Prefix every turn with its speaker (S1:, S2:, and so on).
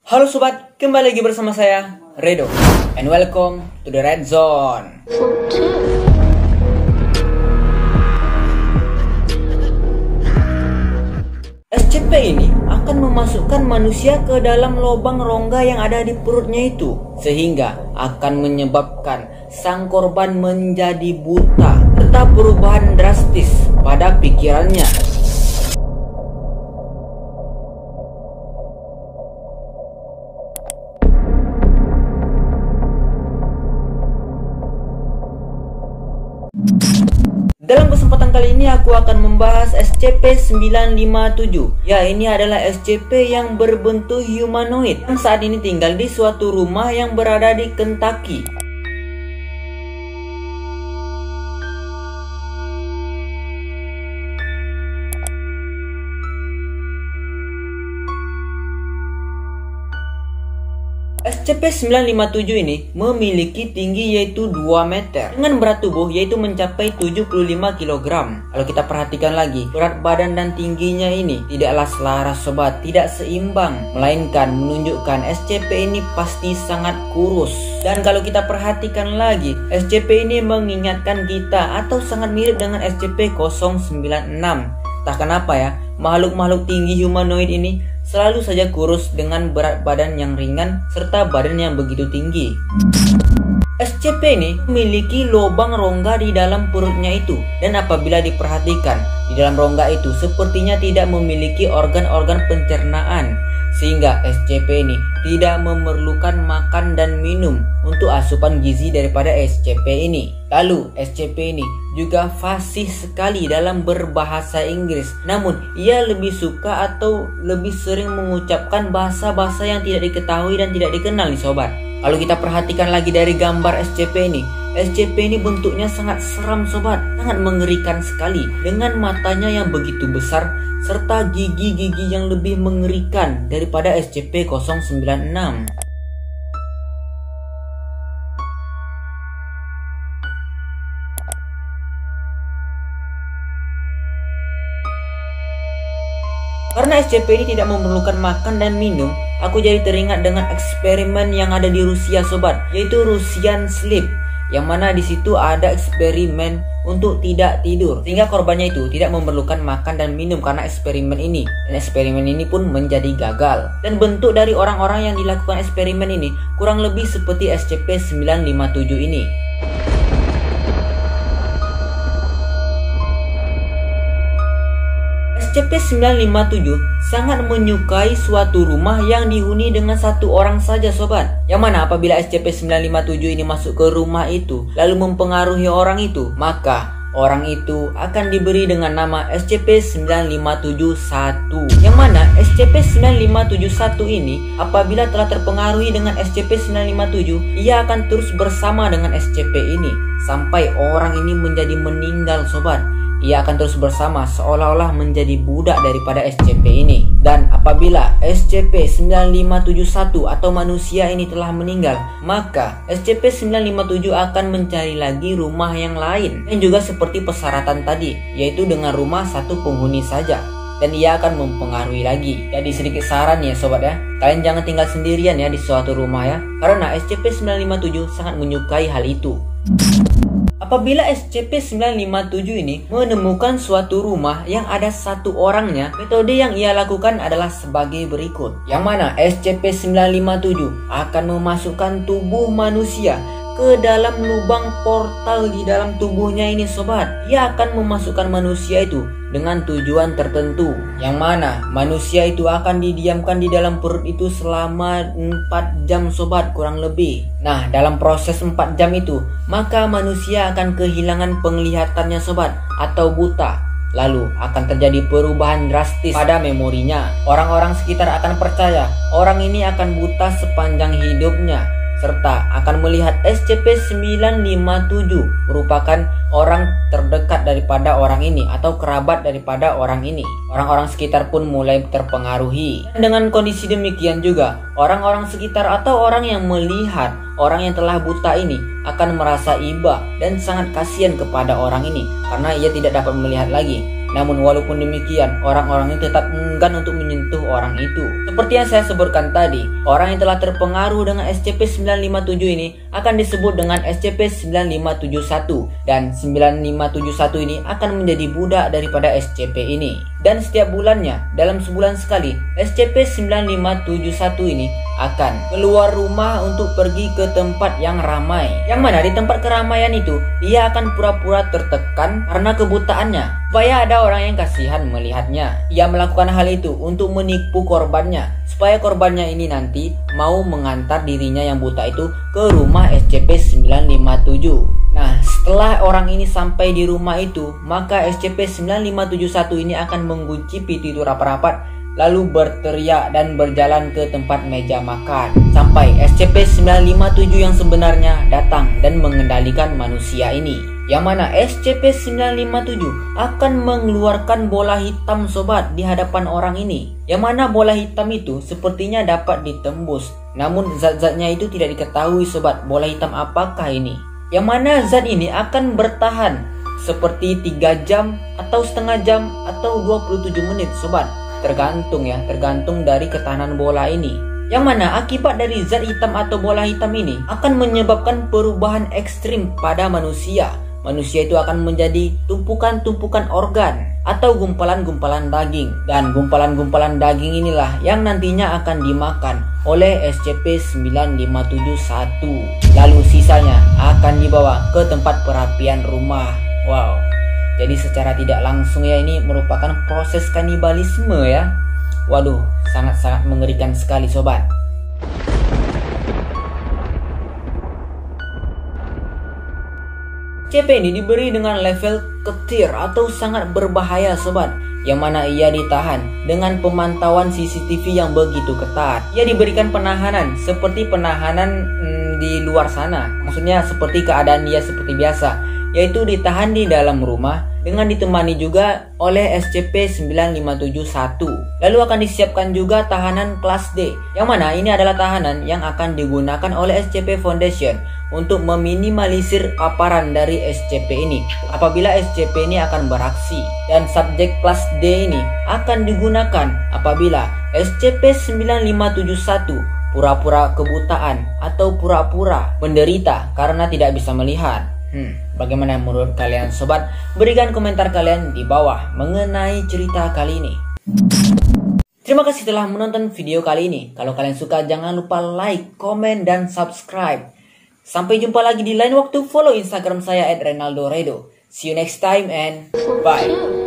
S1: Halo sobat, kembali lagi bersama saya, Redo. And welcome to the Red Zone. SCP ini akan memasukkan manusia ke dalam lubang rongga yang ada di perutnya itu, sehingga akan menyebabkan sang korban menjadi buta serta perubahan drastis pada pikirannya. Dalam kesempatan kali ini aku akan membahas SCP-957. Ya, ini adalah SCP yang berbentuk humanoid yang saat ini tinggal di suatu rumah yang berada di Kentucky. SCP-957 ini memiliki tinggi yaitu 2 meter dengan berat tubuh yaitu mencapai 75 kg. Kalau kita perhatikan lagi, berat badan dan tingginya ini tidaklah selaras sobat, tidak seimbang, melainkan menunjukkan SCP ini pasti sangat kurus. Dan kalau kita perhatikan lagi, SCP ini mengingatkan kita atau sangat mirip dengan SCP-096. Entah kenapa ya, makhluk-makhluk tinggi humanoid ini selalu saja kurus dengan berat badan yang ringan serta badan yang begitu tinggi. SCP ini memiliki lubang rongga di dalam perutnya itu, dan apabila diperhatikan, di dalam rongga itu sepertinya tidak memiliki organ-organ pencernaan, sehingga SCP ini tidak memerlukan makan dan minum untuk asupan gizi daripada SCP ini. Lalu SCP ini juga fasih sekali dalam berbahasa Inggris, namun ia lebih suka atau lebih sering mengucapkan bahasa-bahasa yang tidak diketahui dan tidak dikenal nih sobat. Kalau kita perhatikan lagi dari gambar SCP ini bentuknya sangat seram sobat, sangat mengerikan sekali dengan matanya yang begitu besar serta gigi-gigi yang lebih mengerikan daripada SCP-096. Karena SCP ini tidak memerlukan makan dan minum, aku jadi teringat dengan eksperimen yang ada di Rusia sobat, yaitu Russian Sleep, yang mana di situ ada eksperimen untuk tidak tidur, sehingga korbannya itu tidak memerlukan makan dan minum karena eksperimen ini. Dan eksperimen ini pun menjadi gagal. Dan bentuk dari orang-orang yang dilakukan eksperimen ini kurang lebih seperti SCP-957 ini. SCP-957 sangat menyukai suatu rumah yang dihuni dengan satu orang saja sobat. Yang mana apabila SCP-957 ini masuk ke rumah itu lalu mempengaruhi orang itu, maka orang itu akan diberi dengan nama SCP-9571. Yang mana SCP-9571 ini apabila telah terpengaruhi dengan SCP-957, ia akan terus bersama dengan SCP ini sampai orang ini menjadi meninggal sobat. Ia akan terus bersama seolah-olah menjadi budak daripada SCP ini. Dan apabila SCP-9571 atau manusia ini telah meninggal, maka SCP-957 akan mencari lagi rumah yang lain, dan juga seperti persyaratan tadi, yaitu dengan rumah satu penghuni saja, dan ia akan mempengaruhi lagi. Jadi sedikit saran ya sobat ya, kalian jangan tinggal sendirian ya di suatu rumah ya, karena SCP-957 sangat menyukai hal itu. Apabila SCP-957 ini menemukan suatu rumah yang ada satu orangnya, metode yang ia lakukan adalah sebagai berikut. Yang mana SCP-957 akan memasukkan tubuh manusia ke dalam lubang portal di dalam tubuhnya ini sobat. Ia akan memasukkan manusia itu dengan tujuan tertentu, yang mana manusia itu akan didiamkan di dalam perut itu selama 4 jam sobat kurang lebih. Nah, dalam proses 4 jam itu, maka manusia akan kehilangan penglihatannya sobat atau buta. Lalu akan terjadi perubahan drastis pada memorinya. Orang-orang sekitar akan percaya orang ini akan buta sepanjang hidupnya, serta akan melihat SCP-957 merupakan orang terdekat daripada orang ini atau kerabat daripada orang ini. Orang-orang sekitar pun mulai terpengaruhi. Dan dengan kondisi demikian juga, orang-orang sekitar atau orang yang melihat orang yang telah buta ini akan merasa iba dan sangat kasihan kepada orang ini karena ia tidak dapat melihat lagi. Namun walaupun demikian, orang-orang ini tetap enggan untuk menyentuh orang itu. Seperti yang saya sebutkan tadi, orang yang telah terpengaruh dengan SCP-957 ini akan disebut dengan SCP-9571, dan 9571 ini akan menjadi budak daripada SCP ini. Dan setiap bulannya, dalam sebulan sekali, SCP-9571 ini akan keluar rumah untuk pergi ke tempat yang ramai. Yang mana di tempat keramaian itu, ia akan pura-pura tertekan karena kebutaannya, supaya ada orang yang kasihan melihatnya. Ia melakukan hal itu untuk menipu korbannya, supaya korbannya ini nanti mau mengantar dirinya yang buta itu ke rumah SCP-957. Nah, setelah orang ini sampai di rumah itu, maka SCP-9571 ini akan mengunci pintu itu rapat-rapat, lalu berteriak dan berjalan ke tempat meja makan, sampai SCP-957 yang sebenarnya datang dan mengendalikan manusia ini. Yang mana SCP-957 akan mengeluarkan bola hitam sobat di hadapan orang ini. Yang mana bola hitam itu sepertinya dapat ditembus, namun zat-zatnya itu tidak diketahui sobat, bola hitam apakah ini. Yang mana zat ini akan bertahan seperti 3 jam atau setengah jam atau 27 menit sobat. Tergantung dari ketahanan bola ini. Yang mana akibat dari zat hitam atau bola hitam ini akan menyebabkan perubahan ekstrim pada manusia. Manusia itu akan menjadi tumpukan-tumpukan organ atau gumpalan-gumpalan daging. Dan gumpalan-gumpalan daging inilah yang nantinya akan dimakan oleh SCP-9571. Lalu sisanya akan dibawa ke tempat perapian rumah. Wow. Jadi secara tidak langsung ya, ini merupakan proses kanibalisme ya. Waduh, sangat-sangat mengerikan sekali sobat. SCP ini diberi dengan level ketir atau sangat berbahaya sobat, yang mana ia ditahan dengan pemantauan CCTV yang begitu ketat. Ia diberikan penahanan seperti penahanan di luar sana, maksudnya seperti keadaan dia seperti biasa, yaitu ditahan di dalam rumah dengan ditemani juga oleh SCP-9571. Lalu akan disiapkan juga tahanan kelas D, yang mana ini adalah tahanan yang akan digunakan oleh SCP Foundation untuk meminimalisir paparan dari SCP ini apabila SCP ini akan beraksi. Dan subjek kelas D ini akan digunakan apabila SCP-9571 pura-pura kebutaan atau pura-pura menderita karena tidak bisa melihat. Bagaimana menurut kalian sobat? Berikan komentar kalian di bawah mengenai cerita kali ini. Terima kasih telah menonton video kali ini. Kalau kalian suka jangan lupa like, komen, dan subscribe. Sampai jumpa lagi di lain waktu. Follow Instagram saya @renaldoredo. See you next time and bye.